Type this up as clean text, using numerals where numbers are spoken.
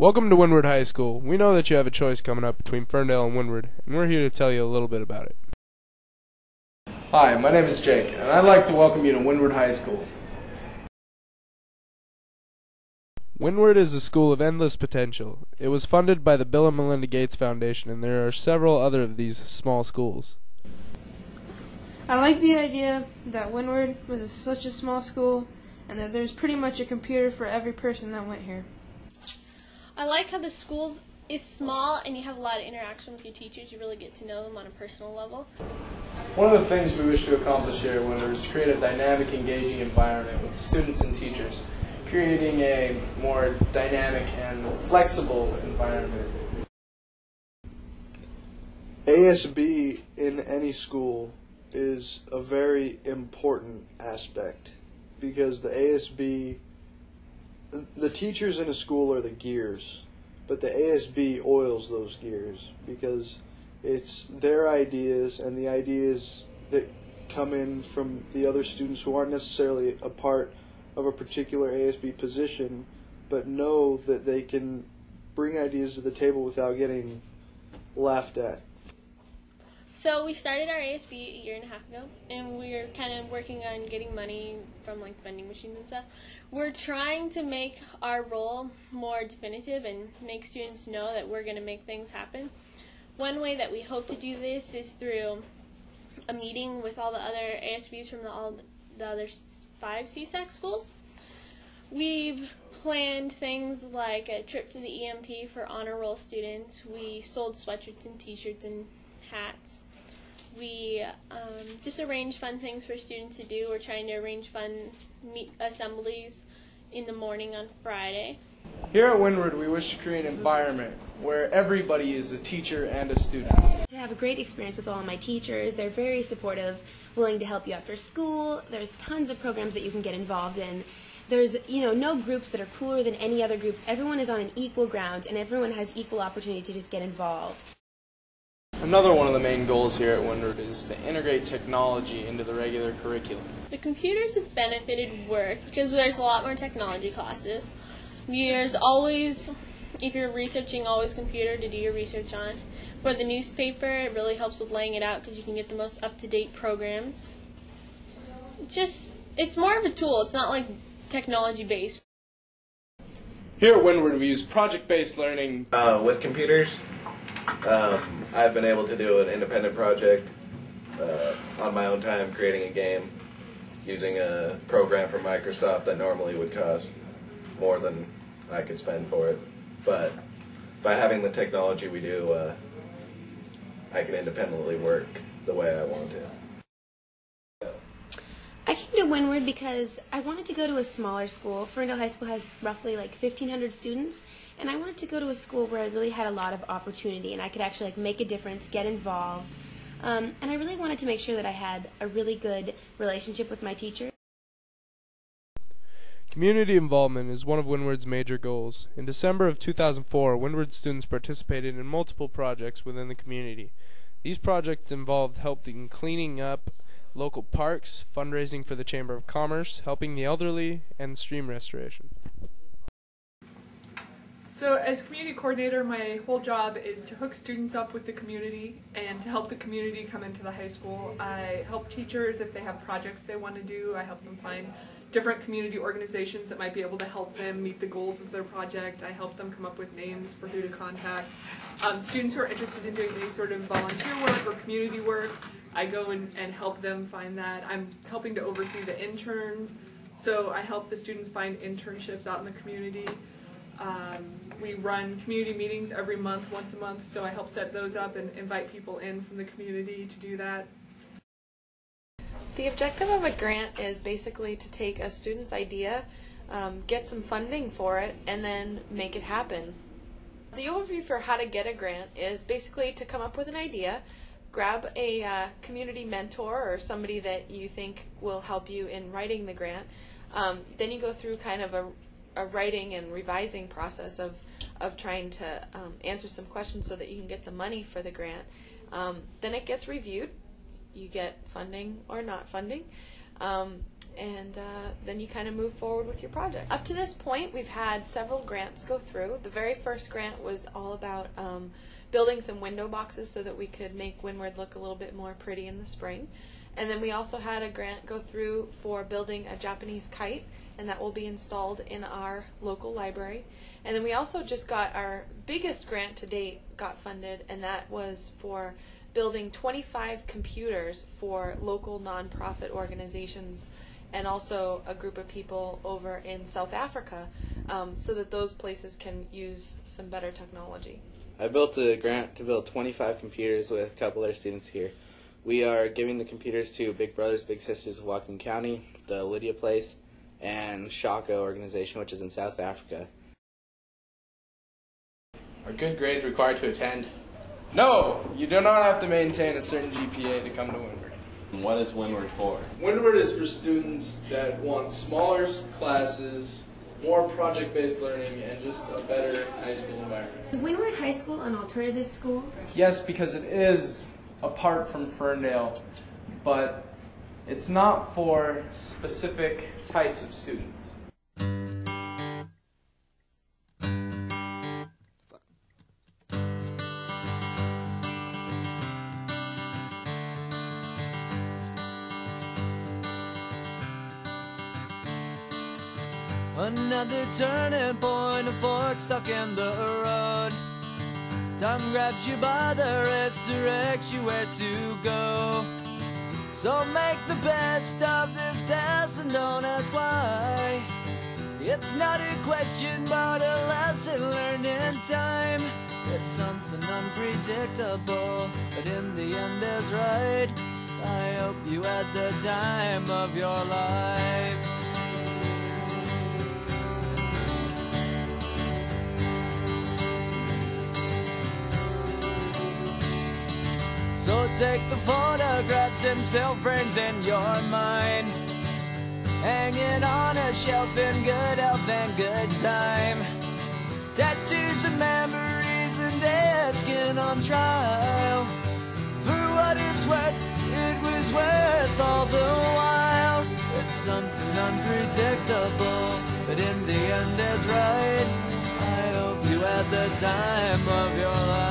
Welcome to Windward High School. We know that you have a choice coming up between Ferndale and Windward, and we're here to tell you a little bit about it. Hi, my name is Jake, and I'd like to welcome you to Windward High School. Windward is a school of endless potential. It was funded by the Bill and Melinda Gates Foundation, and there are several other of these small schools. I like the idea that Windward was such a small school and that there's pretty much a computer for every person that went here. I like how the school is small and you have a lot of interaction with your teachers. You really get to know them on a personal level. One of the things we wish to accomplish here at Windward is create a dynamic, engaging environment with students and teachers, creating a more dynamic and flexible environment. ASB in any school is a very important aspect because the ASB, the teachers in a school are the gears, but the ASB oils those gears because it's their ideas and the ideas that come in from the other students who aren't necessarily a part of a particular ASB position, but know that they can bring ideas to the table without getting laughed at. So we started our ASB a year and a half ago, and we're kind of working on getting money from like vending machines and stuff. We're trying to make our role more definitive and make students know that we're going to make things happen. One way that we hope to do this is through a meeting with all the other ASBs from all the other 5 CSAC schools. We've planned things like a trip to the EMP for honor roll students. We sold sweatshirts and t-shirts and hats. We just arrange fun things for students to do. We're trying to arrange fun assemblies in the morning on Friday. Here at Windward, we wish to create an environment where everybody is a teacher and a student. To have a great experience with all of my teachers. They're very supportive, willing to help you after school. There's tons of programs that you can get involved in. There's, no groups that are cooler than any other groups. Everyone is on an equal ground, and everyone has equal opportunity to just get involved. Another one of the main goals here at Windward is to integrate technology into the regular curriculum. The computers have benefited work because there's a lot more technology classes. There's always, if you're researching, always computer to do your research on. For the newspaper, it really helps with laying it out because you can get the most up-to-date programs. It's more of a tool. It's not like technology-based. Here at Windward, we use project-based learning. With computers, I've been able to do an independent project on my own time, creating a game using a program from Microsoft that normally would cost more than I could spend for it. But by having the technology we do, I can independently work the way I want to. I came to Windward because I wanted to go to a smaller school. Ferndale High School has roughly 1,500 students, and I wanted to go to a school where I really had a lot of opportunity and I could actually make a difference, get involved. And I really wanted to make sure that I had a really good relationship with my teacher. Community involvement is one of Windward's major goals. In December of 2004, Windward students participated in multiple projects within the community. These projects involved helping cleaning up local parks, fundraising for the Chamber of Commerce, helping the elderly, and stream restoration. So as community coordinator, my whole job is to hook students up with the community and to help the community come into the high school. I help teachers if they have projects they want to do. I help them find different community organizations that might be able to help them meet the goals of their project. I help them come up with names for who to contact. Students who are interested in doing any sort of volunteer work or community work, I go and help them find that. I'm helping to oversee the interns, so I help the students find internships out in the community. We run community meetings every month, once a month, so I help set those up and invite people in from the community to do that. The objective of a grant is basically to take a student's idea, get some funding for it, and then make it happen. The overview for how to get a grant is basically to come up with an idea, grab a community mentor or somebody that you think will help you in writing the grant. Then you go through kind of a writing and revising process of trying to answer some questions so that you can get the money for the grant. Then it gets reviewed. You get funding or not funding. and then you kind of move forward with your project. Up to this point, we've had several grants go through. The very first grant was all about building some window boxes so that we could make Windward look a little bit more pretty in the spring. And then we also had a grant go through for building a Japanese kite, and that will be installed in our local library. And then we also just got our biggest grant to date got funded, and that was for building 25 computers for local nonprofit organizations and also a group of people over in South Africa, so that those places can use some better technology. I built a grant to build 25 computers with a couple other students here. We are giving the computers to Big Brothers Big Sisters of Whatcom County, the Lydia Place, and Shako organization, which is in South Africa. Are good grades required to attend? No, you do not have to maintain a certain GPA to come to Windward. What is Windward for? Windward is for students that want smaller classes, more project-based learning, and just a better high school environment. Is Windward High School an alternative school? Yes, because it is apart from Ferndale, but it's not for specific types of students. Another turning point, a fork stuck in the road. Time grabs you by the wrist, directs you where to go. So make the best of this test and don't ask why. It's not a question but a lesson learned in time. It's something unpredictable, but in the end is right. I hope you had the time of your life. So take the photographs and still frames in your mind, hanging on a shelf in good health and good time. Tattoos and memories and dead skin on trial. For what it's worth, it was worth all the while. It's something unpredictable, but in the end is right. I hope you had the time of your life.